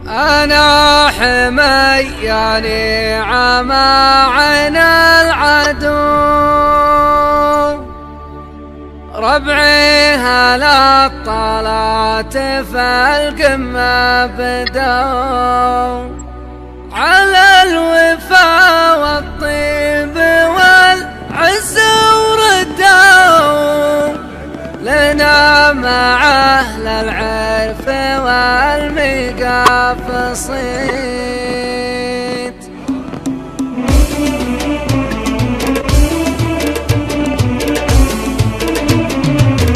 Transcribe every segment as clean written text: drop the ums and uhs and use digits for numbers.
أنا حمياني عمى عين العدو، ربعي هلا طلعت في القمة بدوا، على الوفا والطيب والعز وردوا، لنا مع أهل العرف والمقافصيت.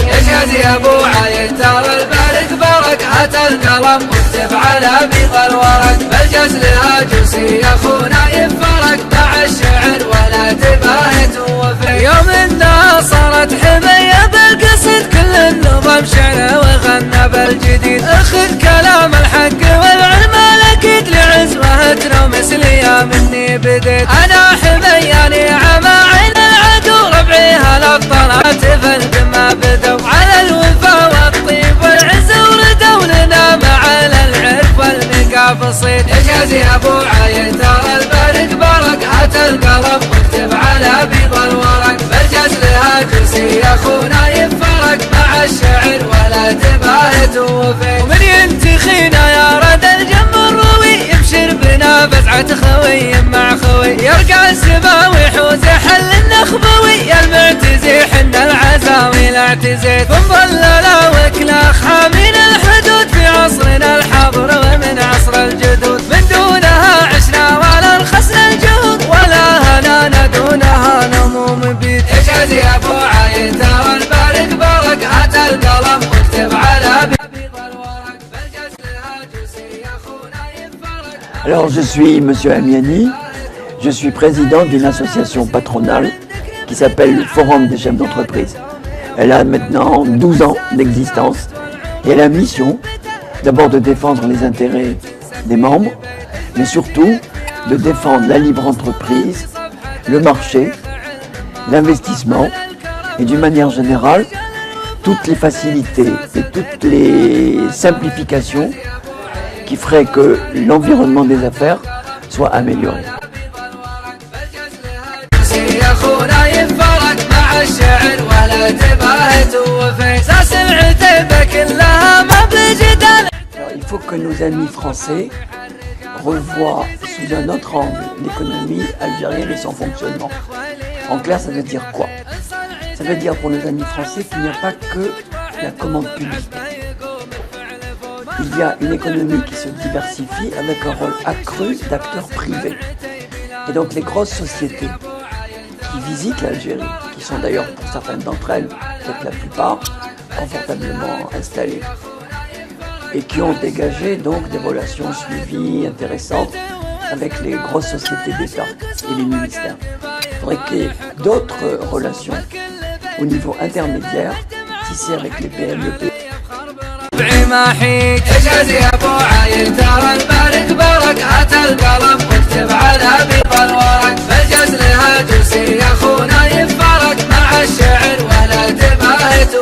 يشهد يا ابو عايد ترى البارك برك، هات القلم واكتب على بيض الورق، بالجس لها جوسي يا اخونا يفرق، مع الشعر ولا تباهت وفي يوم انها صارت حمية بالقصد، كل النظام شعر وغنى بالجديد، اخذ كلام الحق والعلم الاكيد، لعزوة ترى مثلي مني بديت. انا حمياني عمى عين العدو، ربعي هلا طلعت في القمة بدو، على الوفا والطيب والعز وردوا، لنا مع العرف والمقافصيد. يشهد يا ابو عايد ترى البارك برك، هات القلم واكتب على بيض الورق، بالجس لها جوسي يا اخونا يفرق، مع الشعر ولا تباهت وفي. ومن ينتخينا يا رد الجم الروي، يبشر بنا بزعة خوي مع خوي، يرقع السما ويحوز حل النخبوي، يا المعتزي حن العزاوي الاعتزيت، بنظلنا وكلاخ حامين الحدود، في عصرنا الحاضر ومن عصر الجدود، من دونها عشنا ولا رخصنا الجهود، ولا هنانا دونها نمو مبيت. يشهد يا ابو عايد ترى البارك برك، هات القلم واكتب على بيض الورق، بالجس لها جوسي يا اخونا يفرق. Alors je suis Monsieur Amiani, je suis président d'une association patronale qui s'appelle le Forum des chefs d'entreprise. Elle a maintenant 12 ans d'existence et elle a mission d'abord de défendre les intérêts des membres, mais surtout de défendre la libre entreprise, le marché, l'investissement et d'une manière générale toutes les facilités et toutes les simplifications qui feraient que l'environnement des affaires soit amélioré. Alors, il faut que nos amis français revoient sous un autre angle l'économie algérienne et son fonctionnement. En clair, ça veut dire quoi? Ça veut dire pour nos amis français qu'il n'y a pas que la commande publique. Il y a une économie qui se diversifie avec un rôle accru d'acteurs privés. Et donc les grosses sociétés qui visitent l'Algérie, qui sont d'ailleurs pour certaines d'entre elles, peut-être la plupart, confortablement installées, et qui ont dégagé donc des relations suivies, intéressantes, avec les grosses sociétés d'État et les ministères. Il faudrait qu'il y ait d'autres relations au niveau intermédiaire, tissées avec les PME. يشهد يا ابو عايد ترى البارك برك، هات القلم واكتب على بيض الورق، بالجس لها جوسي يا اخونا يفرق، مع الشعر ولا تباهت